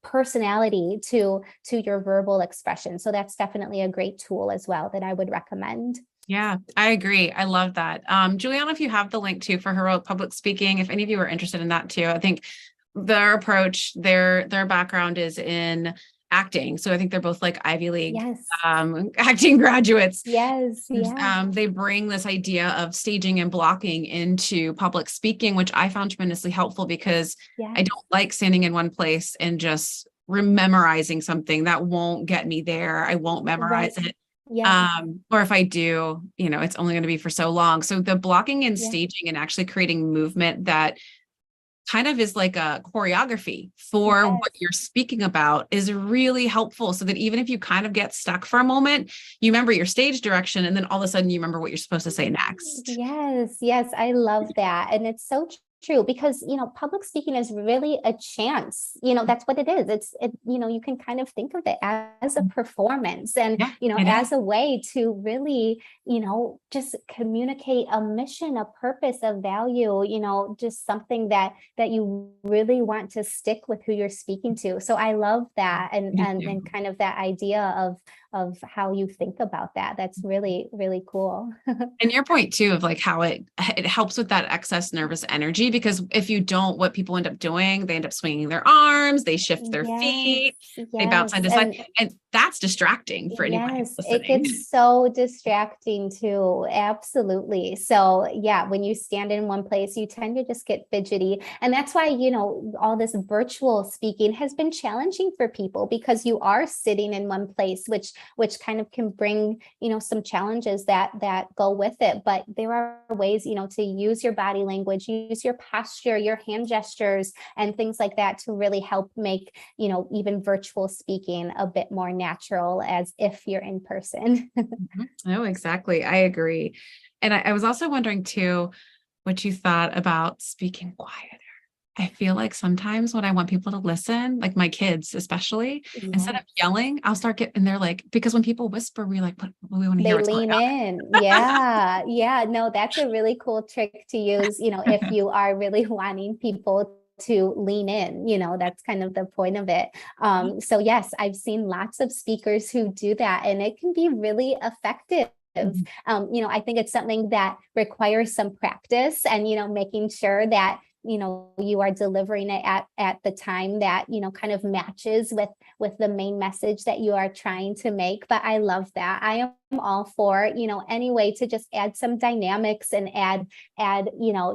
personality to your verbal expression. So that's definitely a great tool as well that I would recommend. Yeah, I agree. I love that. Juliana, if you have the link too for heroic public speaking, if any of you are interested in that too, I think their approach, their background is in acting. So I think they're both like Ivy League Yes. acting graduates. Yes. Yeah. They bring this idea of staging and blocking into public speaking, which I found tremendously helpful, because I Yes. don't like standing in one place and just memorizing something that won't get me there. I won't memorize Right. it. Yes. Or if I do, it's only going to be for so long. So the blocking and Yeah. staging and actually creating movement that kind of is like a choreography for what Yes. you're speaking about is really helpful, so that even if you kind of get stuck for a moment, you remember your stage direction, and then all of a sudden you remember what you're supposed to say next. Yes, yes, I love that. And it's so true because, public speaking is really a chance. That's what it is. You can kind of think of it as a performance and, Yeah, it is. as a way to really, just communicate a mission, a purpose, a value, just something that you really want to stick with who you're speaking to. So I love that and Me and too. and kind of that idea of how you think about that. That's really, really cool. And your point too of like how it helps with that excess nervous energy, because if you don't, what people end up doing, they end up swinging their arms, they shift their Yes, feet, they bounce side yes. to side, and that's distracting for anybody Yes, it listening. gets so distracting too. Absolutely. So, yeah, when you stand in one place, you tend to just get fidgety. And that's why, all this virtual speaking has been challenging for people because you are sitting in one place, which kind of can bring, some challenges that go with it. But there are ways, to use your body language, use your posture, your hand gestures, and things like that to really help make, even virtual speaking a bit more natural as if you're in person. Mhm. Oh, exactly. I agree. And I was also wondering too, what you thought about speaking quieter. I feel like sometimes when I want people to listen, like my kids especially, instead Yeah. of yelling, I'll start getting, they're like, because when people whisper, we like, what we want to hear They what's going lean in. Yeah. Yeah. No, that's a really cool trick to use, if on. you are really wanting people to lean in, that's kind of the point of it. So yes, I've seen lots of speakers who do that and it can be really effective. Mhm. I think it's something that requires some practice and, making sure that you are delivering it at the time that kind of matches with the main message that you are trying to make. But I love that. I am all for any way to just add some dynamics and add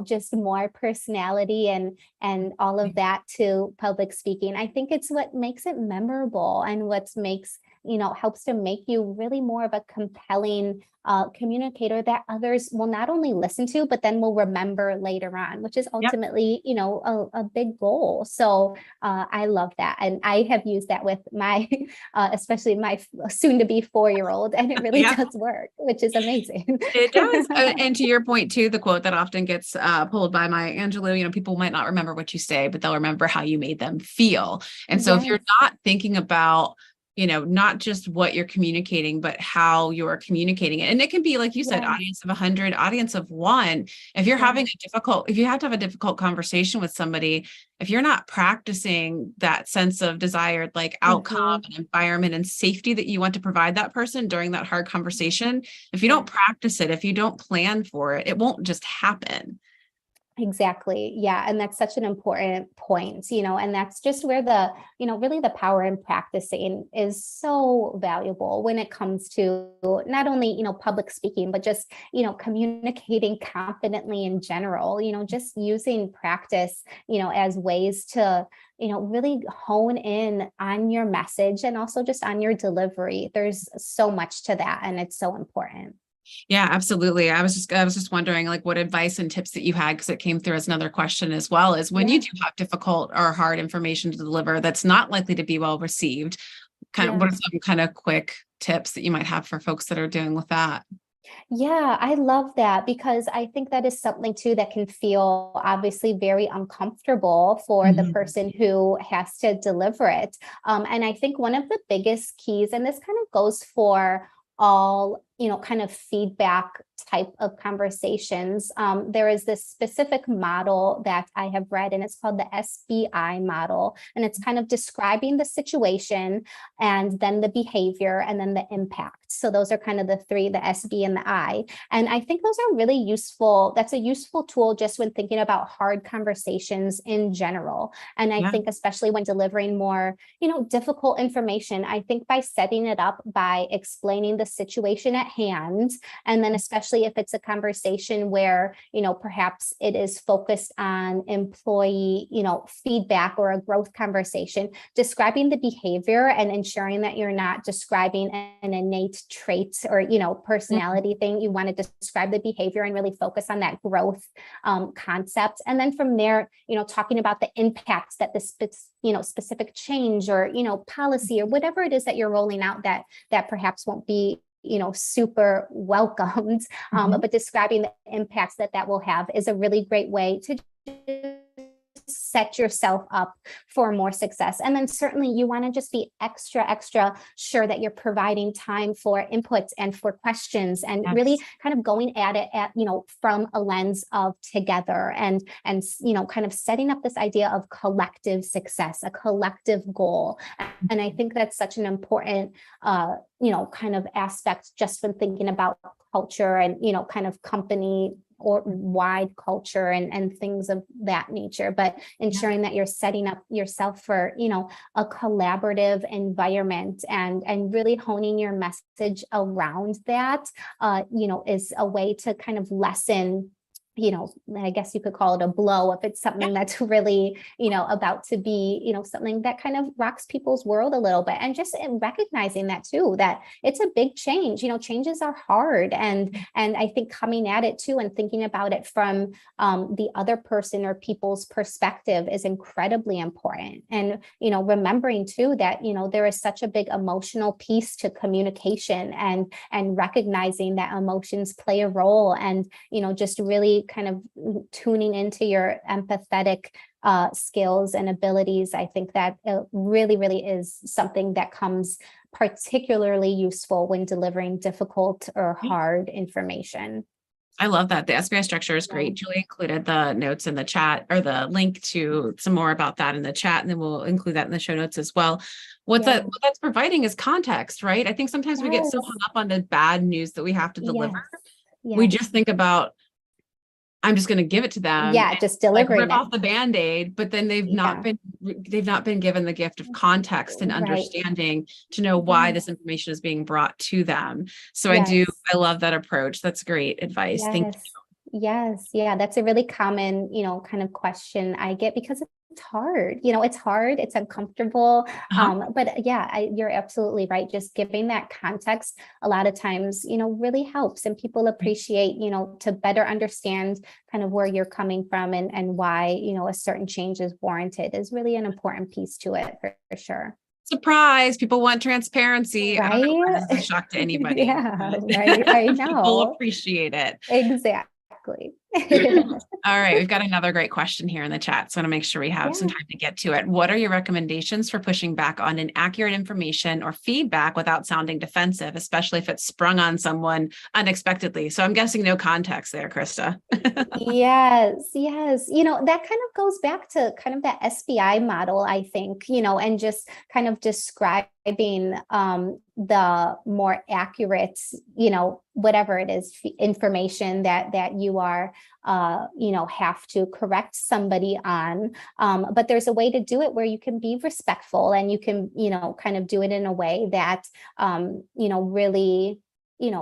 just more personality and all of that to public speaking. I think it's what makes it memorable and what makes helps to make you really more of a compelling communicator that others will not only listen to, but then will remember later on, which is Yep. ultimately, a big goal. So I love that. And I have used that with my, especially my soon to be 4-year-old, and it really Yep. does work, which is amazing. It does. And to your point too, the quote that often gets pulled by my Angelou, people might not remember what you say, but they'll remember how you made them feel. And so if you're Yes. not thinking about, not just what you're communicating, but how you're communicating it. And it can be, like you said, Yeah. audience of 100, audience of one. If you're Yeah. having if you have to have a difficult conversation with somebody, if you're not practicing that sense of desired like outcome Mhm. and environment and safety that you want to provide that person during that hard conversation, if you Yeah. don't practice it, if you don't plan for it, it won't just happen. Exactly. Yeah. And that's such an important point, and that's just where really the power in practicing is so valuable when it comes to not only, public speaking, but just, communicating confidently in general, just using practice, as ways to, really hone in on your message and also just on your delivery. There's so much to that and it's so important. Yeah, absolutely. I was just wondering like what advice and tips that you had, because it came through as another question as well, is when you Yeah. do have difficult or hard information to deliver that's not likely to be well received, kind of Yeah. what are some kind of quick tips that you might have for folks that are dealing with that? Yeah, I love that because I think that is something too that can feel obviously very uncomfortable for the Mhm. person who has to deliver it. And I think one of the biggest keys, and this kind of goes for all, kind of feedback type of conversations. There is this specific model that I have read, and it's called the SBI model. And it's kind of describing the situation and then the behavior and then the impact. So those are kind of the three, the SB and the I. And I think those are really useful. That's a useful tool just when thinking about hard conversations in general. And I Yeah. think especially when delivering more, difficult information, I think by setting it up by explaining the situation at hand. And then especially if it's a conversation where, perhaps it is focused on employee, feedback or a growth conversation, describing the behavior and ensuring that you're not describing an innate trait or, personality thing. You want to describe the behavior and really focus on that growth concept. And then from there, talking about the impacts that this, specific change or, policy or whatever it is that you're rolling out that perhaps won't be super welcomed, but describing the impacts that will have is a really great way to set yourself up for more success. And then certainly you want to just be extra sure that you're providing time for inputs and for questions and really kind of going at it from a lens of together and kind of setting up this idea of collective success, a collective goal. And I think that's such an important kind of aspect just when thinking about culture and kind of company or wide culture and things of that nature, but ensuring that you're setting up yourself for, a collaborative environment and really honing your message around that, is a way to kind of lessen, I guess you could call it a blow if it's something that's really, about to be, something that kind of rocks people's world a little bit. And just recognizing that too, that it's a big change, changes are hard. And I think coming at it too, and thinking about it from the other person or people's perspective is incredibly important. And, remembering too that, there is such a big emotional piece to communication and recognizing that emotions play a role and, just really kind of tuning into your empathetic skills and abilities. I think that it really is something that comes particularly useful when delivering difficult or hard information. I love that. The SBI structure is great. Julie included the notes in the chat or the link to some more about that in the chat, and then we'll include that in the show notes as well. What that's providing is context, right? I think sometimes we get so hung up on the bad news that we have to deliver. We just think about, I'm just going to give it to them. Yeah, just delivering rip off the Band-Aid, but then they've not been given the gift of context and understanding to know why this information is being brought to them. So I love that approach. That's great advice. Thank you. Yes. Yeah. That's a really common, kind of question I get because it's hard, it's hard, it's uncomfortable. But you're absolutely right. Just giving that context a lot of times, really helps, and people appreciate, to better understand kind of where you're coming from and why, a certain change is warranted is really an important piece to it for sure. Surprise, people want transparency. Right? I don't know why this is a shock to anybody. Right. I know. People appreciate it. Exactly. All right, we've got another great question here in the chat, so I want to make sure we have some time to get to it. What are your recommendations for pushing back on inaccurate information or feedback without sounding defensive, especially if it's sprung on someone unexpectedly? So I'm guessing no context there, Krista. Yes. That kind of goes back to kind of that SBI model, I think, and just kind of describing the more accurate, whatever it is, information that you are, have to correct somebody on. But there's a way to do it where you can be respectful and you can, kind of do it in a way that, really,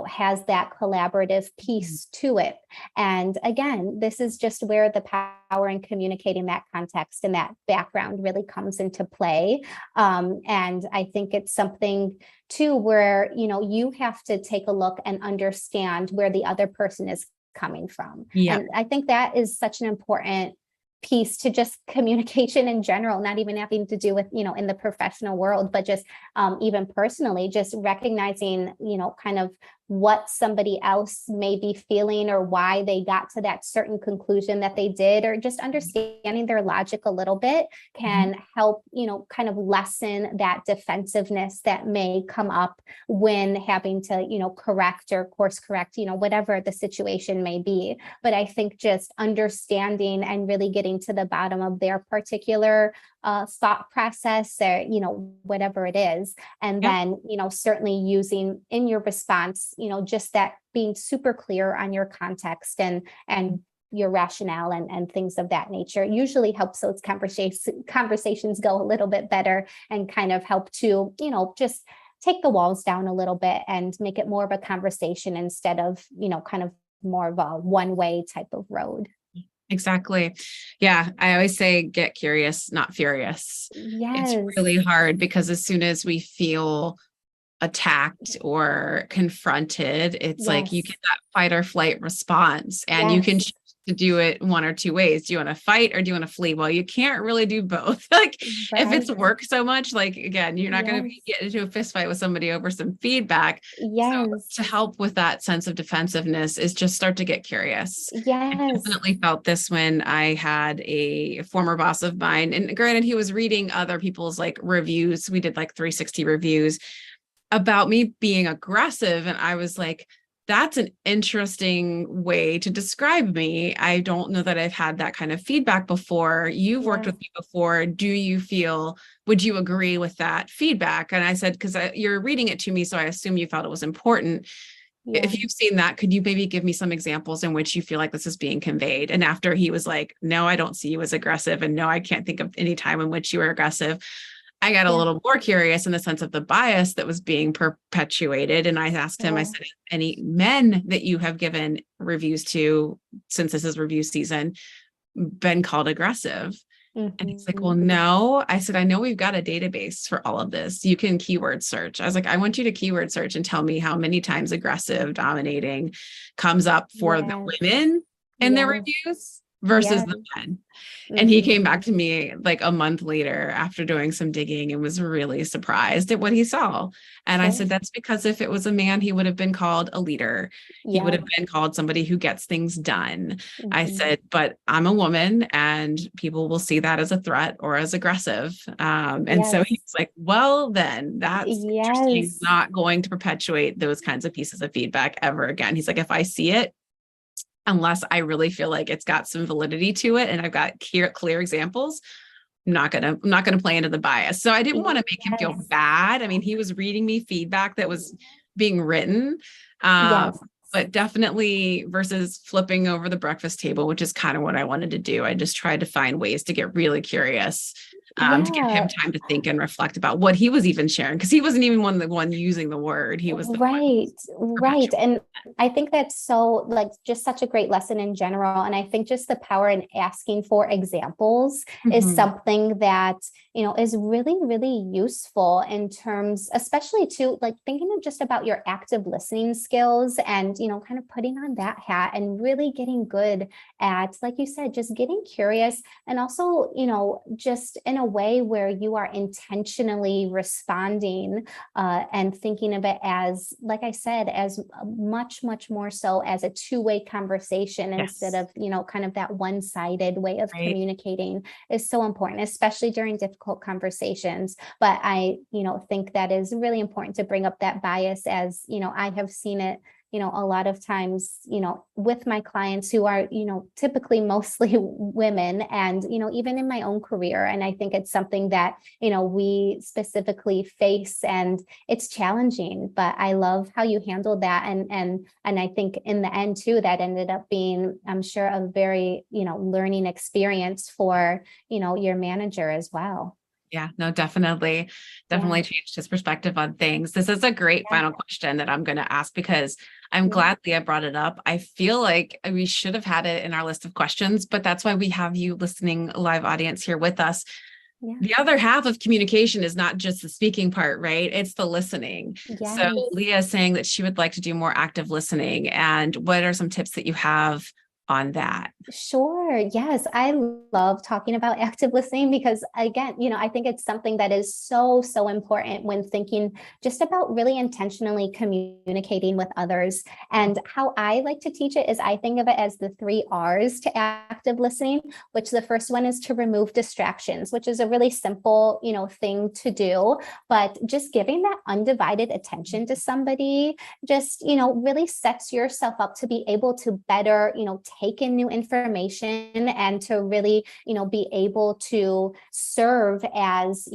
has that collaborative piece to it. And again, this is just where the power in communicating that context and that background really comes into play. And I think it's something too where, you have to take a look and understand where the other person is coming from. And I think that is such an important piece to just communication in general, not even having to do with, in the professional world, but just even personally, just recognizing, kind of what somebody else may be feeling or why they got to that certain conclusion that they did, or just understanding their logic a little bit can help, kind of lessen that defensiveness that may come up when having to, correct or course correct, whatever the situation may be. But I think just understanding and really getting to the bottom of their particular thought process or, whatever it is. And then, certainly using in your response, just that being super clear on your context and your rationale and things of that nature usually helps those conversations go a little bit better and kind of help to, just take the walls down a little bit and make it more of a conversation instead of, kind of more of a one-way type of road. Exactly. Yeah. I always say get curious, not furious. It's Yes. really hard because as soon as we feel attacked or confronted, it's like you Yes. get that fight or flight response, and you can Yes. choose to do it one or two ways. Do you want to fight or do you want to flee? Well, you can't really do both. Like if it's Right. work so much, like again, you're not going to Yes. get into a fist fight with somebody over some feedback. So Yes. to help with that sense of defensiveness is just start to get curious. I Yes. definitely felt this when I had a former boss of mine, and granted, he was reading other people's like reviews. We did like 360 reviews about me being aggressive. And I was like, that's an interesting way to describe me. I don't know that I've had that kind of feedback before. You've worked Yes. with me before. Would you agree with that feedback? And I said, because you're reading it to me, so I assume you felt it was important. Yeah. If you've seen that, could you maybe give me some examples in which you feel like this is being conveyed? And after he was like, no, I don't see you as aggressive. And no, I can't think of any time in which you were aggressive. I got a Yeah. little more curious in the sense of the bias that was being perpetuated. And I asked him, I Sure. said, any men that you have given reviews to since this is review season been called aggressive? And he's like, well, Mhm. no. I said, I know we've got a database for all of this. You can keyword search. I was like, I want you to keyword search and tell me how many times aggressive, dominating comes up for the Yes. women in their Yes. reviews versus Yes. the men. And he Mhm. came back to me like a month later after doing some digging and was really surprised at what he saw. And I Sure. said, that's because if it was a man, he would have been called a leader. He would Yeah. have been called somebody who gets things done. I Mhm. said, but I'm a woman and people will see that as a threat or as aggressive. And so he's Yes. like, well, then that's interesting. Yes. Not going to perpetuate those kinds of pieces of feedback ever again. He's like, if I see it, unless I really feel like it's got some validity to it and I've got clear examples, I'm not gonna play into the bias. So I didn't want to make him feel Yes. bad. I mean, he was reading me feedback that was being written. Um, Yes. but definitely versus flipping over the breakfast table, which is kind of what I wanted to do. I just tried to find ways to get really curious, to give him Yeah. time to think and reflect about what he was even sharing, because he wasn't even the one using the word. He was the one Right, right. perpetuating. And I think that's so like just such a great lesson in general. And I think just the power in asking for examples is Mhm. something that, is really, really useful in terms, especially to like thinking of just about your active listening skills and, kind of putting on that hat and really getting good at, like you said, just getting curious and also, just in a way where you are intentionally responding and thinking of it as, like I said, as much, much more so as a two-way conversation instead Yes. of, kind of that one-sided way of Right. communicating is so important, especially during difficult conversations. But I, think that is really important to bring up that bias as, I have seen it a lot of times, with my clients who are, typically mostly women and, even in my own career. And I think it's something that, we specifically face and it's challenging, but I love how you handled that. And I think in the end too, that ended up being, I'm sure, a very, learning experience for, your manager as well. Yeah, no, definitely, Yeah. definitely changed his perspective on things. This is a great Yeah. final question that I'm going to ask because I'm Yeah. glad Leah brought it up. I feel like we should have had it in our list of questions, but that's why we have you listening live audience here with us. Yeah. The other half of communication is not just the speaking part, right? It's the listening. So Yes. Leah is saying that she would like to do more active listening. And what are some tips that you have on that? Sure. Yes. I love talking about active listening because, again, I think it's something that is so, so important when thinking just about really intentionally communicating with others. And how I like to teach it is I think of it as the 3 R's to active listening, which the first one is to remove distractions, which is a really simple, thing to do. But just giving that undivided attention to somebody just, really sets yourself up to be able to better, take in new information and to really, be able to serve as,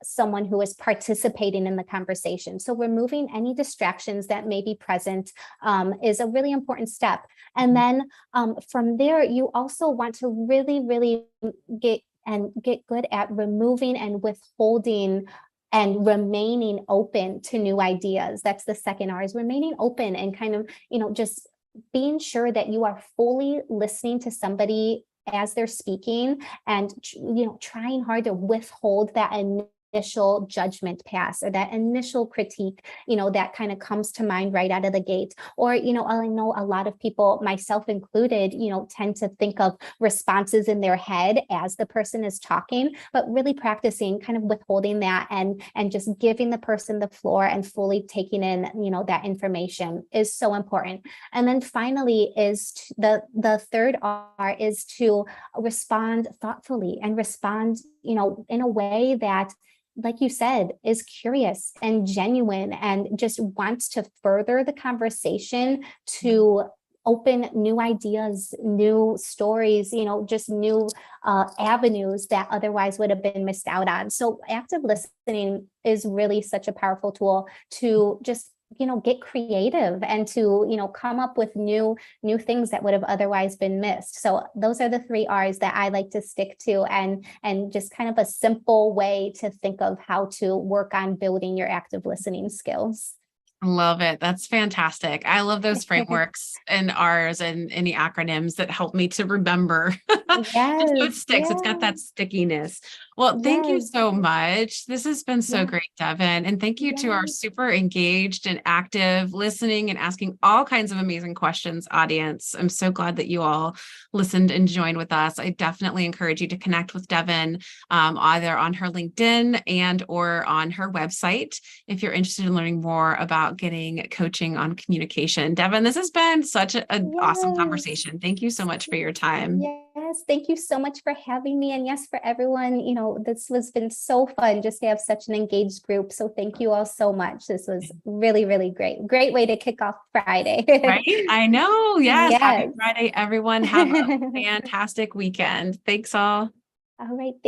someone who is participating in the conversation. So removing any distractions that may be present is a really important step. And then from there, you also want to really, really get good at removing and withholding and remaining open to new ideas. That's the second R, is remaining open and kind of, just being sure that you are fully listening to somebody as they're speaking, and trying hard to withhold that initial judgment pass or that initial critique, that kind of comes to mind right out of the gate. Or, I know a lot of people, myself included, tend to think of responses in their head as the person is talking, but really practicing kind of withholding that and just giving the person the floor and fully taking in, that information is so important. And then finally is the third R is to respond thoughtfully and respond, in a way that, like you said, is curious and genuine and just wants to further the conversation, to open new ideas, new stories, just new avenues that otherwise would have been missed out on. So active listening is really such a powerful tool to just get creative and to come up with new things that would have otherwise been missed. So those are the three R's that I like to stick to, and just kind of a simple way to think of how to work on building your active listening skills. Love it. That's fantastic. I love those frameworks and R's and any acronyms that help me to remember. Just so it Yes, sticks. It's got yeah, that stickiness. Well, thank you yes, so much. This has been so yeah, great, Devin. And thank you to our yeah. super engaged and active listening and asking all kinds of amazing questions audience. I'm so glad that you all listened and joined with us. I definitely encourage you to connect with Devin, either on her LinkedIn and or on her website if you're interested in learning more about getting coaching on communication. Devin, this has been such an awesome Yes. conversation. Thank you so much for your time. Yes, thank you so much for having me. And yes, for everyone, this has been so fun just to have such an engaged group. So thank you all so much. This was really, really great. Great way to kick off Friday. Right? I know. Yes. Happy Yes. Friday, everyone. Have a fantastic weekend. Thanks all. All right.